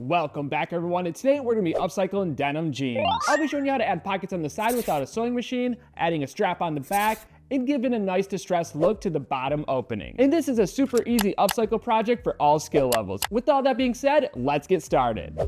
Welcome back everyone, and today we're going to be upcycling denim jeans. I'll be showing you how to add pockets on the side without a sewing machine, adding a strap on the back, and giving a nice distressed look to the bottom opening. And this is a super easy upcycle project for all skill levels. With all that being said, let's get started.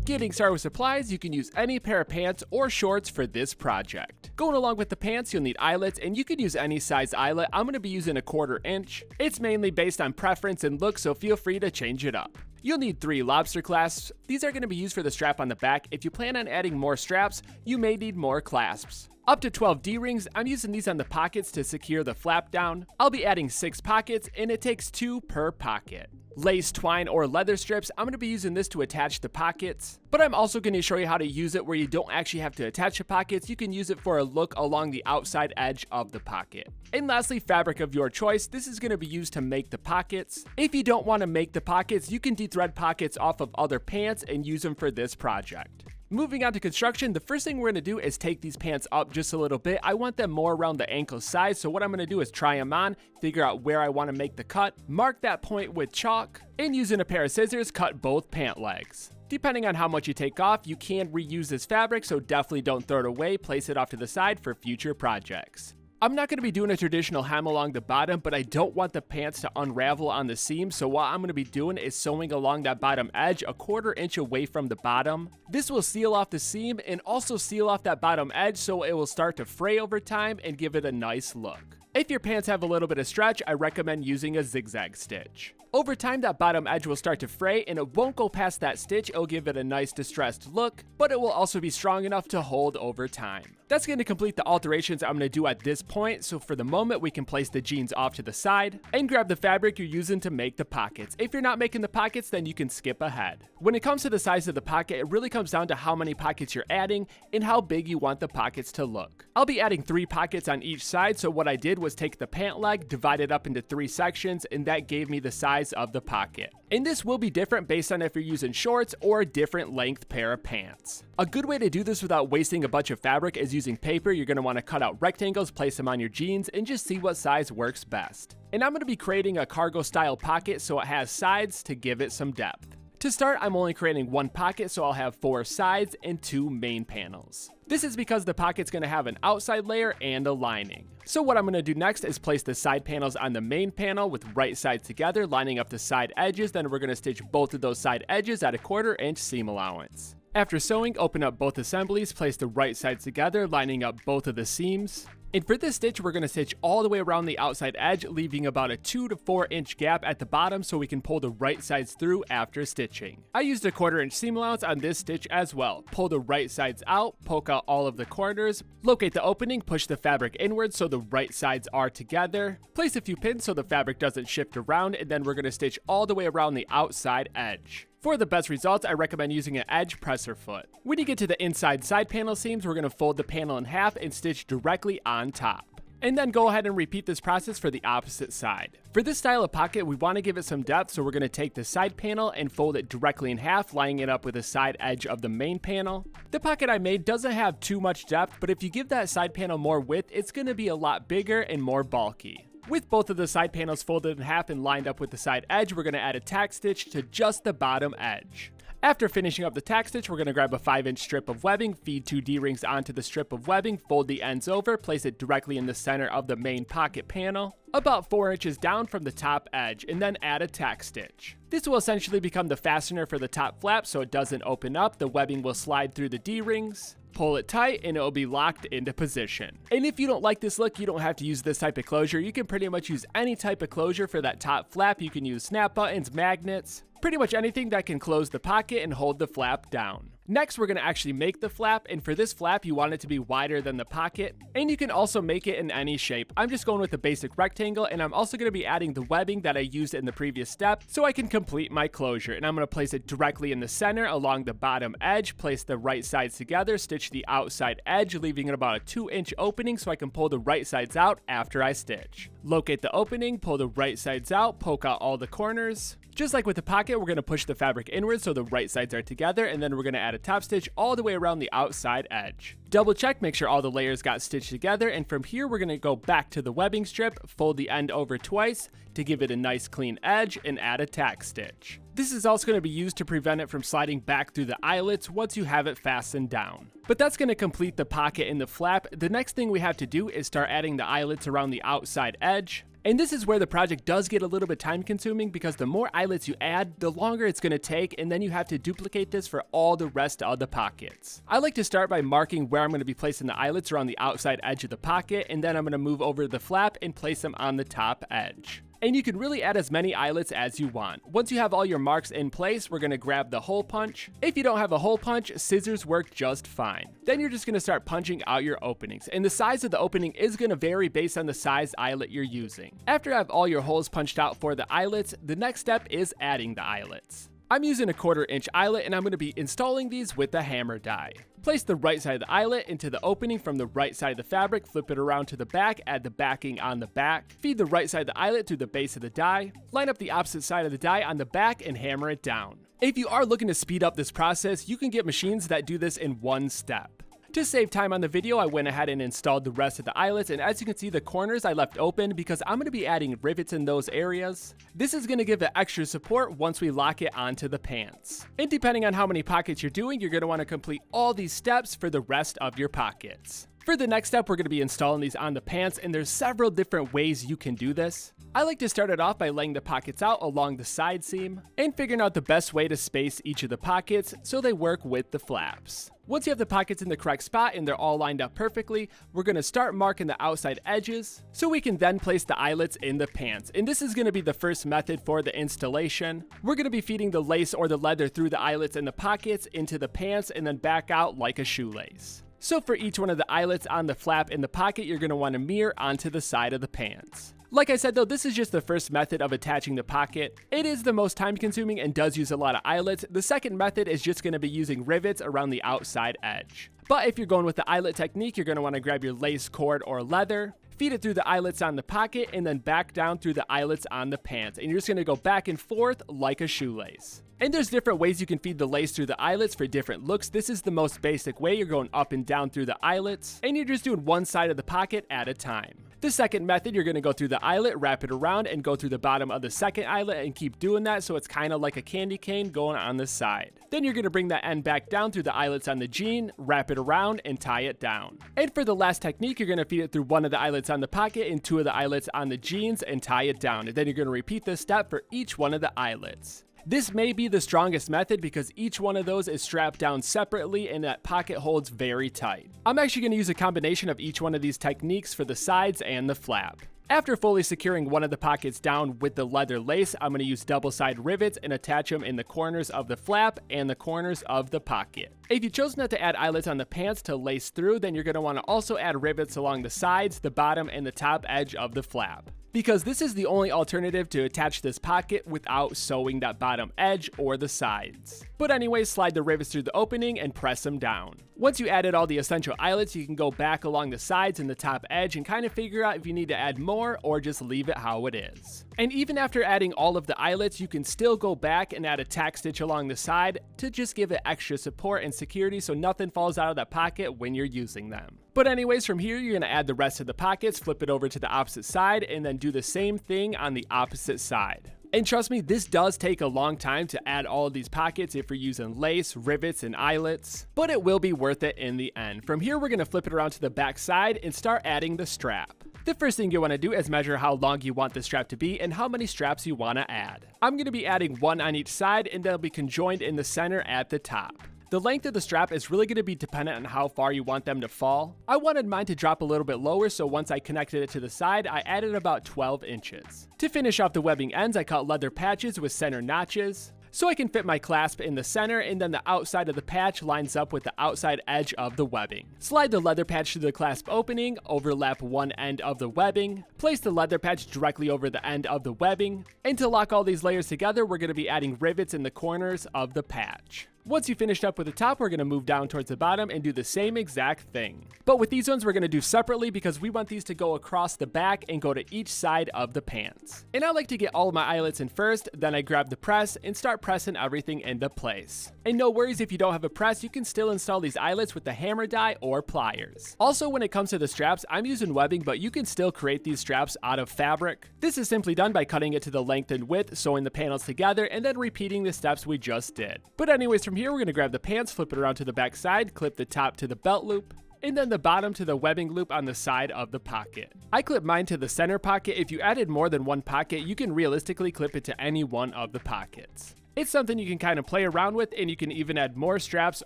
Getting started with supplies, you can use any pair of pants or shorts for this project. Going along with the pants, you'll need eyelets, and you could use any size eyelet. I'm going to be using 1/4 inch. It's mainly based on preference and look, so feel free to change it up. You'll need 3 lobster clasps. These are going to be used for the strap on the back. If you plan on adding more straps, you may need more clasps. Up to 12 D-rings. I'm using these on the pockets to secure the flap down. I'll be adding 6 pockets, and it takes 2 per pocket. Lace, twine, or leather strips. I'm going to be using this to attach the pockets, but I'm also going to show you how to use it where you don't actually have to attach the pockets. You can use it for a look along the outside edge of the pocket. And lastly, fabric of your choice. This is going to be used to make the pockets. If you don't want to make the pockets, you can de-thread pockets off of other pants and use them for this project. Moving on to construction, the first thing we're going to do is take these pants up just a little bit. I want them more around the ankle size, so what I'm going to do is try them on, figure out where I want to make the cut, mark that point with chalk, and using a pair of scissors, cut both pant legs. Depending on how much you take off, you can reuse this fabric, so definitely don't throw it away, place it off to the side for future projects. I'm not going to be doing a traditional hem along the bottom, but I don't want the pants to unravel on the seam, so what I'm going to be doing is sewing along that bottom edge 1/4 inch away from the bottom. This will seal off the seam and also seal off that bottom edge so it will start to fray over time and give it a nice look. If your pants have a little bit of stretch, I recommend using a zigzag stitch. Over time, that bottom edge will start to fray and it won't go past that stitch. It'll give it a nice distressed look, but it will also be strong enough to hold over time. That's going to complete the alterations I'm going to do at this point, so for the moment we can place the jeans off to the side and grab the fabric you're using to make the pockets. If you're not making the pockets, then you can skip ahead. When it comes to the size of the pocket, it really comes down to how many pockets you're adding and how big you want the pockets to look. I'll be adding 3 pockets on each side, so what I did was take the pant leg, divide it up into 3 sections, and that gave me the size of the pocket. And this will be different based on if you're using shorts or a different length pair of pants. A good way to do this without wasting a bunch of fabric is using paper. You're going to want to cut out rectangles, place them on your jeans, and just see what size works best. And I'm going to be creating a cargo style pocket so it has sides to give it some depth. To start, I'm only creating 1 pocket, so I'll have 4 sides and 2 main panels. This is because the pocket's going to have an outside layer and a lining. So what I'm going to do next is place the side panels on the main panel with right sides together, lining up the side edges. Then we're going to stitch both of those side edges at 1/4 inch seam allowance. After sewing, open up both assemblies, place the right sides together, lining up both of the seams. And for this stitch, we're going to stitch all the way around the outside edge, leaving about a 2 to 4 inch gap at the bottom so we can pull the right sides through after stitching. I used 1/4 inch seam allowance on this stitch as well. Pull the right sides out, poke out all of the corners, locate the opening, push the fabric inward so the right sides are together, place a few pins so the fabric doesn't shift around, and then we're going to stitch all the way around the outside edge. For the best results, I recommend using an edge presser foot. When you get to the inside side panel seams, we're going to fold the panel in half and stitch directly on top. And then go ahead and repeat this process for the opposite side. For this style of pocket, we want to give it some depth, so we're going to take the side panel and fold it directly in half, lining it up with the side edge of the main panel. The pocket I made doesn't have too much depth, but if you give that side panel more width, it's going to be a lot bigger and more bulky. With both of the side panels folded in half and lined up with the side edge, we're going to add a tack stitch to just the bottom edge. After finishing up the tack stitch, we're going to grab a 5-inch strip of webbing, feed 2 D-rings onto the strip of webbing, fold the ends over, place it directly in the center of the main pocket panel, about 4 inches down from the top edge, and then add a tack stitch. This will essentially become the fastener for the top flap so it doesn't open up. The webbing will slide through the D-rings. Pull it tight and it will be locked into position. And if you don't like this look, you don't have to use this type of closure. You can pretty much use any type of closure for that top flap. You can use snap buttons, magnets, pretty much anything that can close the pocket and hold the flap down. Next, we're going to actually make the flap, and for this flap, you want it to be wider than the pocket, and you can also make it in any shape. I'm just going with a basic rectangle, and I'm also going to be adding the webbing that I used in the previous step so I can complete my closure. And I'm going to place it directly in the center along the bottom edge, place the right sides together, stitch the outside edge, leaving it about a 2-inch opening so I can pull the right sides out after I stitch. Locate the opening, pull the right sides out, poke out all the corners. Just like with the pocket, we're going to push the fabric inward so the right sides are together, and then we're going to add add a top stitch all the way around the outside edge. Double check, make sure all the layers got stitched together, and from here we're going to go back to the webbing strip, fold the end over twice to give it a nice clean edge, and add a tack stitch. This is also going to be used to prevent it from sliding back through the eyelets once you have it fastened down. But that's going to complete the pocket and the flap. The next thing we have to do is start adding the eyelets around the outside edge. And this is where the project does get a little bit time consuming, because the more eyelets you add, the longer it's going to take, and then you have to duplicate this for all the rest of the pockets. I like to start by marking where I'm going to be placing the eyelets around the outside edge of the pocket, and then I'm going to move over the flap and place them on the top edge. And you can really add as many eyelets as you want. Once you have all your marks in place, we're going to grab the hole punch. If you don't have a hole punch, scissors work just fine. Then you're just going to start punching out your openings, and the size of the opening is going to vary based on the size eyelet you're using. After you have all your holes punched out for the eyelets, the next step is adding the eyelets. I'm using a 1/4 inch eyelet, and I'm going to be installing these with the hammer die. Place the right side of the eyelet into the opening from the right side of the fabric, flip it around to the back, add the backing on the back, feed the right side of the eyelet through the base of the die, line up the opposite side of the die on the back, and hammer it down. If you are looking to speed up this process, you can get machines that do this in one step. To save time on the video, I went ahead and installed the rest of the eyelets, and as you can see, the corners I left open because I'm going to be adding rivets in those areas. This is going to give it extra support once we lock it onto the pants. And depending on how many pockets you're doing, you're going to want to complete all these steps for the rest of your pockets. For the next step, we're going to be installing these on the pants, and there's several different ways you can do this. I like to start it off by laying the pockets out along the side seam and figuring out the best way to space each of the pockets so they work with the flaps. Once you have the pockets in the correct spot and they're all lined up perfectly, we're going to start marking the outside edges so we can then place the eyelets in the pants. And this is going to be the first method for the installation. We're going to be feeding the lace or the leather through the eyelets and the pockets into the pants and then back out like a shoelace. So for each one of the eyelets on the flap in the pocket, you're going to want to mirror onto the side of the pants. Like I said though, this is just the first method of attaching the pocket. It is the most time consuming and does use a lot of eyelets. The second method is just going to be using rivets around the outside edge. But if you're going with the eyelet technique, you're going to want to grab your lace, cord, or leather, feed it through the eyelets on the pocket, and then back down through the eyelets on the pants. And you're just going to go back and forth like a shoelace. And there's different ways you can feed the lace through the eyelets for different looks. This is the most basic way. You're going up and down through the eyelets, and you're just doing one side of the pocket at a time. The second method, you're going to go through the eyelet, wrap it around, and go through the bottom of the second eyelet and keep doing that so it's kind of like a candy cane going on the side. Then you're going to bring that end back down through the eyelets on the jean, wrap it around, and tie it down. And for the last technique, you're going to feed it through one of the eyelets on the pocket and two of the eyelets on the jeans and tie it down. And then you're going to repeat this step for each one of the eyelets. This may be the strongest method because each one of those is strapped down separately and that pocket holds very tight. I'm actually going to use a combination of each one of these techniques for the sides and the flap. After fully securing one of the pockets down with the leather lace, I'm going to use double-side rivets and attach them in the corners of the flap and the corners of the pocket. If you chose not to add eyelets on the pants to lace through, then you're going to want to also add rivets along the sides, the bottom, and the top edge of the flap, because this is the only alternative to attach this pocket without sewing that bottom edge or the sides. But anyways, slide the rivets through the opening and press them down. Once you added all the essential eyelets, you can go back along the sides and the top edge and kind of figure out if you need to add more or just leave it how it is. And even after adding all of the eyelets, you can still go back and add a tack stitch along the side to just give it extra support and security so nothing falls out of that pocket when you're using them. But anyways, from here, you're going to add the rest of the pockets, flip it over to the opposite side, and then do the same thing on the opposite side. And trust me, this does take a long time to add all of these pockets if you're using lace, rivets, and eyelets, but it will be worth it in the end. From here, we're going to flip it around to the back side and start adding the strap. The first thing you want to do is measure how long you want the strap to be and how many straps you want to add. I'm going to be adding one on each side, and they'll be conjoined in the center at the top. The length of the strap is really going to be dependent on how far you want them to fall. I wanted mine to drop a little bit lower, so once I connected it to the side, I added about 12 inches. To finish off the webbing ends, I cut leather patches with center notches, so I can fit my clasp in the center, and then the outside of the patch lines up with the outside edge of the webbing. Slide the leather patch through the clasp opening, overlap one end of the webbing, place the leather patch directly over the end of the webbing, and to lock all these layers together, we're going to be adding rivets in the corners of the patch. Once you finished up with the top, we're going to move down towards the bottom and do the same exact thing. But with these ones, we're going to do separately because we want these to go across the back and go to each side of the pants. And I like to get all of my eyelets in first, then I grab the press and start pressing everything into place. And no worries if you don't have a press, you can still install these eyelets with the hammer die or pliers. Also, when it comes to the straps, I'm using webbing, but you can still create these straps out of fabric. This is simply done by cutting it to the length and width, sewing the panels together, and then repeating the steps we just did. But anyways, from here, we're going to grab the pants, flip it around to the back side, clip the top to the belt loop, and then the bottom to the webbing loop on the side of the pocket. I clip mine to the center pocket. If you added more than one pocket, you can realistically clip it to any one of the pockets. It's something you can kind of play around with, and you can even add more straps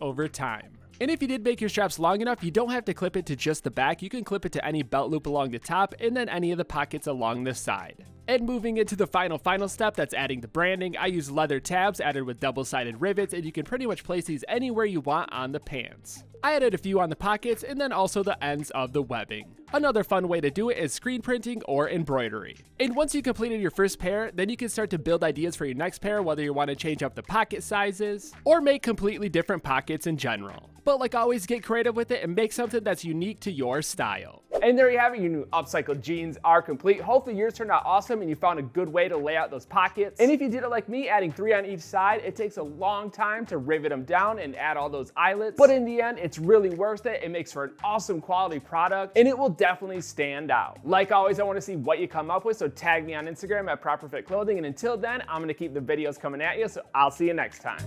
over time. And if you did make your straps long enough, you don't have to clip it to just the back. You can clip it to any belt loop along the top and then any of the pockets along the side. And moving into the final step, that's adding the branding. I use leather tabs added with double-sided rivets, and you can pretty much place these anywhere you want on the pants. I added a few on the pockets and then also the ends of the webbing. Another fun way to do it is screen printing or embroidery. And once you completed your first pair, then you can start to build ideas for your next pair, whether you want to change up the pocket sizes or make completely different pockets in general. But like always, get creative with it and make something that's unique to your style. And there you have it, your new upcycled jeans are complete. Hopefully yours turned out awesome and you found a good way to lay out those pockets. And if you did it like me, adding 3 on each side, it takes a long time to rivet them down and add all those eyelets. But in the end, it's really worth it. It makes for an awesome quality product and it will definitely stand out. Like always, I want to see what you come up with, so tag me on Instagram at Properfit Clothing. And until then, I'm going to keep the videos coming at you, so I'll see you next time.